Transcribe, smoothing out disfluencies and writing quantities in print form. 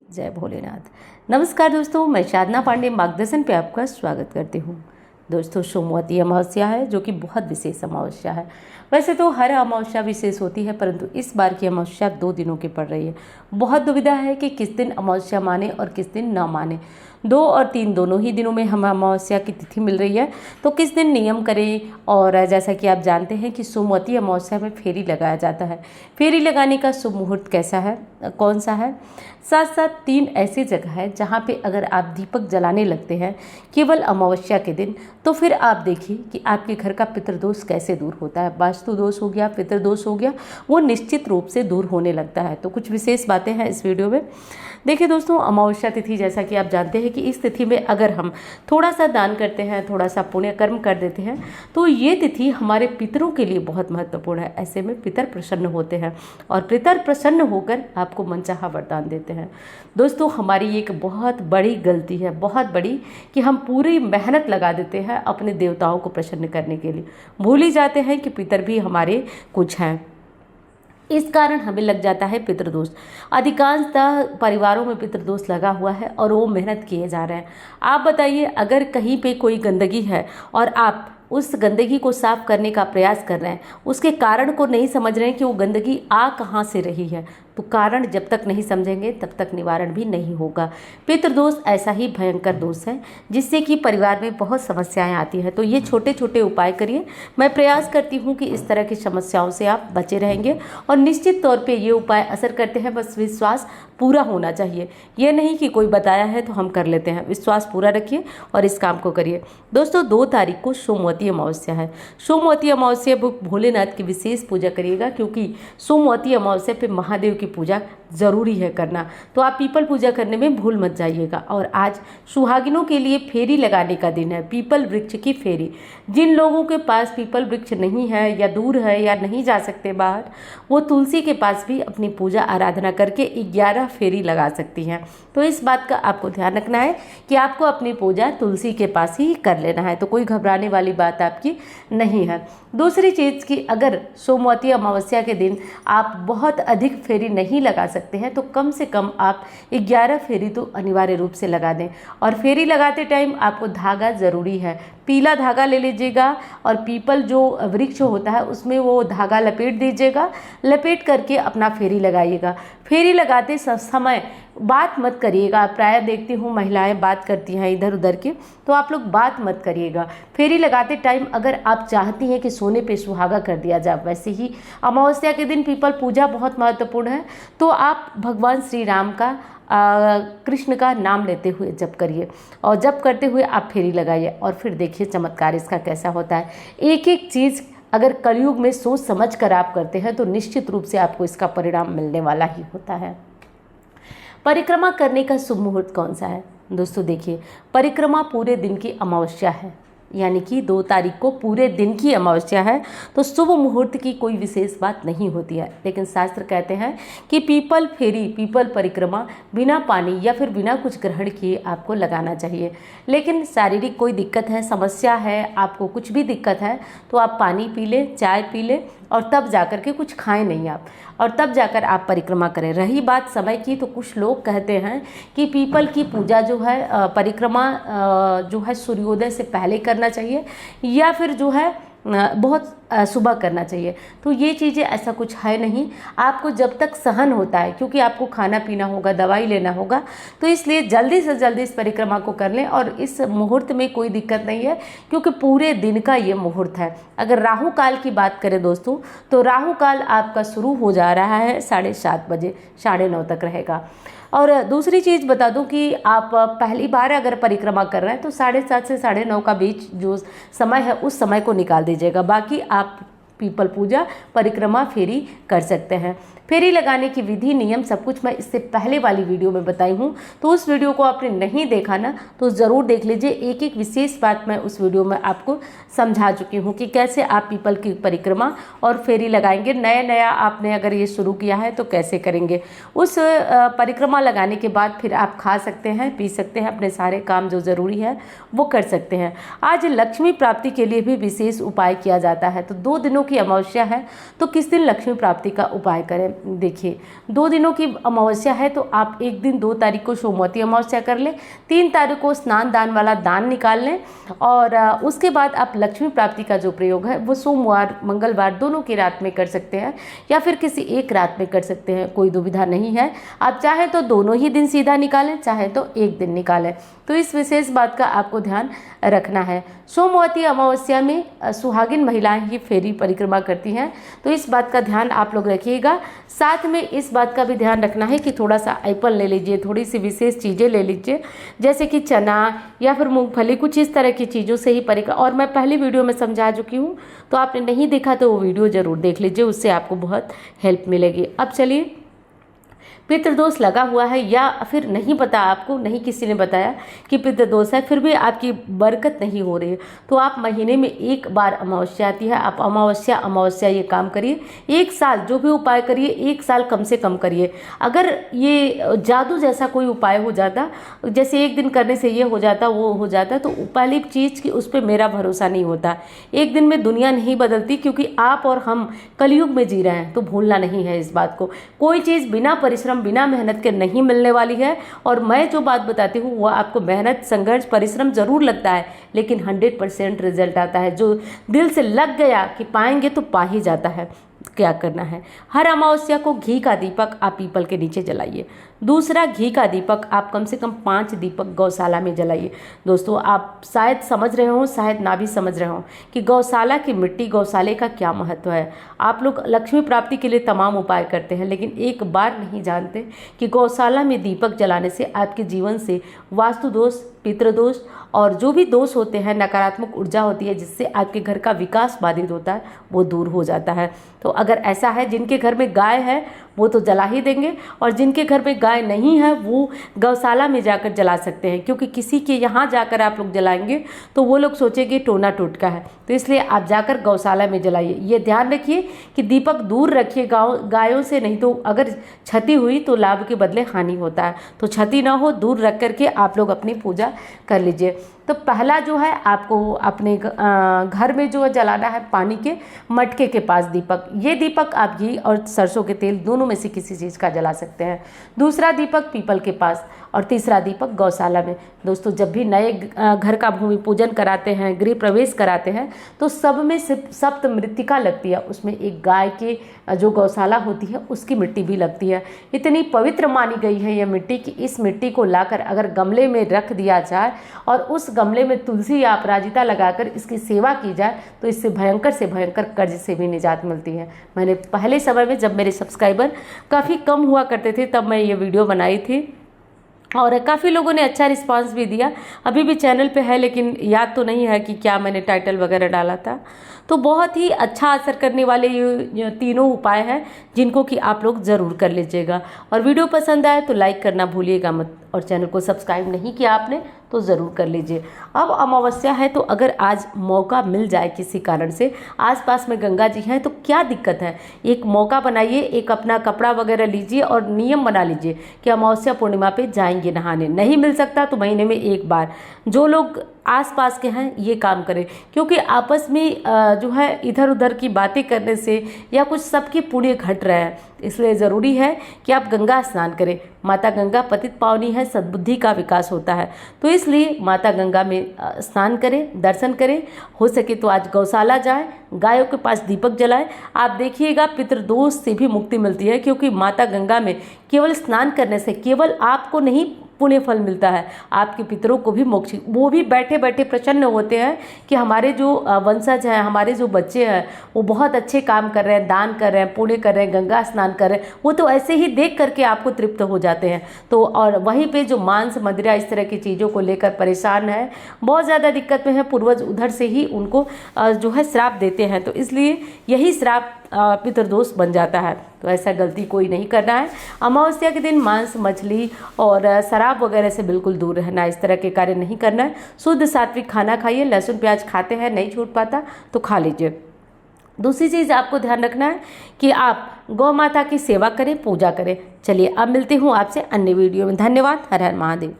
जय भोलेनाथ। नमस्कार दोस्तों, मैं साधना पांडे मार्गदर्शन पे आपका स्वागत करती हूँ। दोस्तों, सोमवती अमावस्या है जो कि बहुत विशेष अमावस्या है। वैसे तो हर अमावस्या विशेष होती है, परंतु इस बार की अमावस्या 2 दिनों की पड़ रही है। बहुत दुविधा है कि किस दिन अमावस्या माने और किस दिन ना माने। 2 और 3 दोनों ही दिनों में हमें अमावस्या की तिथि मिल रही है, तो किस दिन नियम करें। और जैसा कि आप जानते हैं कि सोमवती अमावस्या में फेरी लगाया जाता है। फेरी लगाने का शुभ मुहूर्त कैसा है, कौन सा है। साथ साथ 3 ऐसी जगह है जहाँ पे अगर आप दीपक जलाने लगते हैं केवल अमावस्या के दिन, तो फिर आप देखिए कि आपके घर का पितृदोष कैसे दूर होता है। वास्तु दोष हो गया, पितृदोष हो गया, वो निश्चित रूप से दूर होने लगता है। तो कुछ विशेष बातें हैं इस वीडियो में। देखिए दोस्तों, अमावस्या तिथि जैसा कि आप जानते हैं कि इस तिथि में अगर हम थोड़ा सा दान करते हैं, थोड़ा सा पुण्य कर्म कर देते हैं, तो ये तिथि हमारे पितरों के लिए बहुत महत्वपूर्ण है। ऐसे में पितर प्रसन्न होते हैं और पितर प्रसन्न होकर आपको मनचाहा वरदान देते हैं। दोस्तों, हमारी एक बहुत बड़ी गलती है, बहुत बड़ी, कि हम पूरी मेहनत लगा देते हैं अपने देवताओं को प्रसन्न करने के लिए। भूल ही जाते हैं कि पितर भी हमारे कुछ हैं। इस कारण हमें लग जाता है पितृदोष। अधिकांशतः परिवारों में पितृदोष लगा हुआ है और वो मेहनत किए जा रहे हैं। आप बताइए, अगर कहीं पे कोई गंदगी है और आप उस गंदगी को साफ करने का प्रयास कर रहे हैं, उसके कारण को नहीं समझ रहे हैं कि वो गंदगी आ कहाँ से रही है, तो कारण जब तक नहीं समझेंगे तब तक निवारण भी नहीं होगा। पितृदोष ऐसा ही भयंकर दोष है जिससे कि परिवार में बहुत समस्याएं आती हैं। तो ये छोटे छोटे उपाय करिए। मैं प्रयास करती हूँ कि इस तरह की समस्याओं से आप बचे रहेंगे और निश्चित तौर पे ये उपाय असर करते हैं। बस विश्वास पूरा होना चाहिए, ये नहीं कि कोई बताया है तो हम कर लेते हैं। विश्वास पूरा रखिए और इस काम को करिए। दोस्तों, 2 तारीख को सोमवती अमावस्या है। सोमवती अमावस्या पर भोलेनाथ की विशेष पूजा करिएगा, क्योंकि सोमवती अमावस्या पे महादेव की पूजा ज़रूरी है करना। तो आप पीपल पूजा करने में भूल मत जाइएगा। और आज सुहागिनों के लिए फेरी लगाने का दिन है, पीपल वृक्ष की फेरी। जिन लोगों के पास पीपल वृक्ष नहीं है या दूर है या नहीं जा सकते बाहर, वो तुलसी के पास भी अपनी पूजा आराधना करके 11 फेरी लगा सकती हैं। तो इस बात का आपको ध्यान रखना है कि आपको अपनी पूजा तुलसी के पास ही कर लेना है। तो कोई घबराने वाली बात आपकी नहीं है। दूसरी चीज़ कि अगर सोमवती अमावस्या के दिन आप बहुत अधिक फेरी नहीं लगा सकते हैं, तो कम से कम आप 11 फेरी तो अनिवार्य रूप से लगा दें। और फेरी लगाते टाइम आपको धागा ज़रूरी है। पीला धागा ले लीजिएगा और पीपल जो वृक्ष होता है उसमें वो धागा लपेट दीजिएगा। लपेट करके अपना फेरी लगाइएगा। फेरी लगाते समय बात मत करिएगा। प्रायः देखती हूँ महिलाएं बात करती हैं इधर उधर के, तो आप लोग बात मत करिएगा। फेरी लगाते टाइम अगर आप चाहती हैं कि सोने पे सुहागा कर दिया जाए, वैसे ही अमावस्या के दिन पीपल पूजा बहुत महत्वपूर्ण है, तो आप भगवान श्री राम का कृष्ण का नाम लेते हुए जप करिए और जप करते हुए आप फेरी लगाइए और फिर देखिए चमत्कार इसका कैसा होता है। एक एक चीज़ अगर कलयुग में सोच समझ कर आप करते हैं तो निश्चित रूप से आपको इसका परिणाम मिलने वाला ही होता है। परिक्रमा करने का शुभ मुहूर्त कौन सा है? दोस्तों देखिए, परिक्रमा पूरे दिन की अमावस्या है, यानी कि 2 तारीख को पूरे दिन की अमावस्या है। तो शुभ मुहूर्त की कोई विशेष बात नहीं होती है, लेकिन शास्त्र कहते हैं कि पीपल फेरी, पीपल परिक्रमा बिना पानी या फिर बिना कुछ ग्रहण किए आपको लगाना चाहिए। लेकिन शारीरिक कोई दिक्कत है, समस्या है, आपको कुछ भी दिक्कत है, तो आप पानी पी लें, चाय पी लें और तब जाकर के कुछ खाएं नहीं आप, और तब जाकर आप परिक्रमा करें। रही बात समय की, तो कुछ लोग कहते हैं कि पीपल की पूजा जो है, परिक्रमा जो है सूर्योदय से पहले करना चाहिए या फिर जो है बहुत सुबह करना चाहिए। तो ये चीज़ें ऐसा कुछ है नहीं। आपको जब तक सहन होता है, क्योंकि आपको खाना पीना होगा, दवाई लेना होगा, तो इसलिए जल्दी से जल्दी इस परिक्रमा को कर लें। और इस मुहूर्त में कोई दिक्कत नहीं है, क्योंकि पूरे दिन का ये मुहूर्त है। अगर राहु काल की बात करें दोस्तों, तो राहु काल आपका शुरू हो जा रहा है 7:30 बजे, 9:30 तक रहेगा। और दूसरी चीज़ बता दूं कि आप पहली बार अगर परिक्रमा कर रहे हैं तो 7:30 से 9:30 का बीच जो समय है उस समय को निकाल दीजिएगा। बाकी आप पीपल पूजा, परिक्रमा, फेरी कर सकते हैं। फेरी लगाने की विधि, नियम, सब कुछ मैं इससे पहले वाली वीडियो में बताई हूँ, तो उस वीडियो को आपने नहीं देखा ना, तो ज़रूर देख लीजिए। एक एक विशेष बात मैं उस वीडियो में आपको समझा चुकी हूँ कि कैसे आप पीपल की परिक्रमा और फेरी लगाएंगे। नया आपने अगर ये शुरू किया है तो कैसे करेंगे। उस परिक्रमा लगाने के बाद फिर आप खा सकते हैं, पी सकते हैं, अपने सारे काम जो ज़रूरी है वो कर सकते हैं। आज लक्ष्मी प्राप्ति के लिए भी विशेष उपाय किया जाता है। तो 2 दिनों की अमावस्या है, तो किस दिन लक्ष्मी प्राप्ति का उपाय करें। देखिए 2 दिनों की अमावस्या है, तो आप एक दिन 2 तारीख को सोमवती अमावस्या कर लें, 3 तारीख को स्नान दान वाला दान निकाल लें, और उसके बाद आप लक्ष्मी प्राप्ति का जो प्रयोग है वो सोमवार मंगलवार दोनों की रात में कर सकते हैं, या फिर किसी एक रात में कर सकते हैं, कोई दुविधा नहीं है। आप चाहें तो दोनों ही दिन सीधा निकालें, चाहे तो एक दिन निकालें। तो इस विशेष बात का आपको ध्यान रखना है। सोमवती अमावस्या में सुहागिन महिलाएं ही फेरी परिक्रमा करती हैं, तो इस बात का ध्यान आप लोग रखिएगा। साथ में इस बात का भी ध्यान रखना है कि थोड़ा सा एप्पल ले लीजिए, थोड़ी सी विशेष चीज़ें ले लीजिए, जैसे कि चना या फिर मूंगफली, कुछ इस तरह की चीज़ों से ही परिक्रमा। और मैं पहली वीडियो में समझा चुकी हूँ, तो आपने नहीं देखा तो वो वीडियो ज़रूर देख लीजिए, उससे आपको बहुत हेल्प मिलेगी। अब चलिए, पितृदोष लगा हुआ है या फिर नहीं पता आपको, नहीं किसी ने बताया कि पितृदोष है, फिर भी आपकी बरकत नहीं हो रही है, तो आप महीने में एक बार अमावस्या आती है, आप अमावस्या ये काम करिए। 1 साल जो भी उपाय करिए, 1 साल कम से कम करिए। अगर ये जादू जैसा कोई उपाय हो जाता, जैसे एक दिन करने से ये हो जाता वो हो जाता, तो पहली चीज़ कि उस पर मेरा भरोसा नहीं होता। एक दिन में दुनिया नहीं बदलती, क्योंकि आप और हम कलयुग में जी रहे हैं, तो भूलना नहीं है इस बात को। कोई चीज़ बिना परिश्रम बिना मेहनत के नहीं मिलने वाली है। और मैं जो बात बताती हूँ वो आपको मेहनत संघर्ष परिश्रम जरूर लगता है, लेकिन 100% रिजल्ट आता है। जो दिल से लग गया कि पाएंगे तो पा ही जाता है। क्या करना है, हर अमावस्या को घी का दीपक आप पीपल के नीचे जलाइए। दूसरा, घी का दीपक आप कम से कम 5 दीपक गौशाला में जलाइए। दोस्तों, आप शायद समझ रहे हो, शायद ना भी समझ रहे हो कि गौशाला की मिट्टी, गौशाले का क्या महत्व है। आप लोग लक्ष्मी प्राप्ति के लिए तमाम उपाय करते हैं, लेकिन एक बार नहीं जानते कि गौशाला में दीपक जलाने से आपके जीवन से वास्तु दोष, पितृदोष और जो भी दोष होते हैं, नकारात्मक ऊर्जा होती है जिससे आपके घर का विकास बाधित होता है, वो दूर हो जाता है। तो अगर ऐसा है, जिनके घर में गाय है वो तो जला ही देंगे, और जिनके घर में गाय नहीं है वो गौशाला में जाकर जला सकते हैं, क्योंकि किसी के यहाँ जाकर आप लोग जलाएंगे तो वो लोग सोचेंगे टोना टोटका है। तो इसलिए आप जाकर गौशाला में जलाइए। ये ध्यान रखिए कि दीपक दूर रखिए गायों से, नहीं तो अगर क्षति हुई तो लाभ के बदले हानि होता है। तो क्षति ना हो, दूर रख करके आप लोग अपनी पूजा कर लीजिए। तो पहला जो है, आपको अपने घर में जो जलाना है पानी के मटके के पास दीपक। ये दीपक आप घी और सरसों के तेल दोनों में से किसी चीज़ का जला सकते हैं। दूसरा दीपक पीपल के पास, और तीसरा दीपक गौशाला में। दोस्तों, जब भी नए घर का भूमि पूजन कराते हैं, गृह प्रवेश कराते हैं, तो सब में सप्त मृत्तिका लगती है। उसमें एक गाय के जो गौशाला होती है उसकी मिट्टी भी लगती है। इतनी पवित्र मानी गई है यह मिट्टी कि इस मिट्टी को लाकर अगर गमले में रख दिया जाए और उस गमले में तुलसी या अपराजिता लगाकर इसकी सेवा की जाए, तो इससे भयंकर से भयंकर कर्ज से भी निजात मिलती है। मैंने पहले समय में, जब मेरे सब्सक्राइबर काफ़ी कम हुआ करते थे, तब मैं ये वीडियो बनाई थी और काफ़ी लोगों ने अच्छा रिस्पांस भी दिया। अभी भी चैनल पे है, लेकिन याद तो नहीं है कि क्या मैंने टाइटल वगैरह डाला था। तो बहुत ही अच्छा असर करने वाले ये तीनों उपाय हैं, जिनको कि आप लोग ज़रूर कर लीजिएगा। और वीडियो पसंद आए तो लाइक करना भूलिएगा मत, और चैनल को सब्सक्राइब नहीं किया आपने तो ज़रूर कर लीजिए। अब अमावस्या है, तो अगर आज मौका मिल जाए किसी कारण से, आसपास में गंगा जी हैं, तो क्या दिक्कत है, एक मौका बनाइए, एक अपना कपड़ा वगैरह लीजिए और नियम बना लीजिए कि अमावस्या पूर्णिमा पे जाएंगे नहाने। नहीं मिल सकता तो महीने में एक बार, जो लोग आसपास के हैं ये काम करें, क्योंकि आपस में जो है इधर उधर की बातें करने से या कुछ सबके पुण्य घट रहे हैं। इसलिए ज़रूरी है कि आप गंगा स्नान करें। माता गंगा पतित पावनी है, सद्बुद्धि का विकास होता है, तो इसलिए माता गंगा में स्नान करें, दर्शन करें। हो सके तो आज गौशाला जाएं, गायों के पास दीपक जलाएं। आप देखिएगा पितृदोष से भी मुक्ति मिलती है, क्योंकि माता गंगा में केवल स्नान करने से केवल आपको नहीं पुण्य फल मिलता है, आपके पितरों को भी मोक्ष। वो भी बैठे बैठे प्रसन्न होते हैं कि हमारे जो वंशज हैं, हमारे जो बच्चे हैं, वो बहुत अच्छे काम कर रहे हैं, दान कर रहे हैं, पुण्य कर रहे हैं, गंगा स्नान कर रहे हैं। वो तो ऐसे ही देख करके आपको तृप्त हो जाते हैं। तो और वहीं पे जो मांस मदिरा इस तरह की चीज़ों को लेकर परेशान है, बहुत ज़्यादा दिक्कत में है, पूर्वज उधर से ही उनको जो है श्राप देते हैं, तो इसलिए यही श्राप पितृदोष बन जाता है। तो ऐसा गलती कोई नहीं करना है। अमावस्या के दिन मांस, मछली और शराब वगैरह से बिल्कुल दूर रहना है, इस तरह के कार्य नहीं करना है। शुद्ध सात्विक खाना खाइए। लहसुन प्याज खाते हैं, नहीं छूट पाता तो खा लीजिए। दूसरी चीज़ आपको ध्यान रखना है कि आप गौ माता की सेवा करें, पूजा करें। चलिए अब मिलती हूँ आपसे अन्य वीडियो में। धन्यवाद। हर हर महादेव।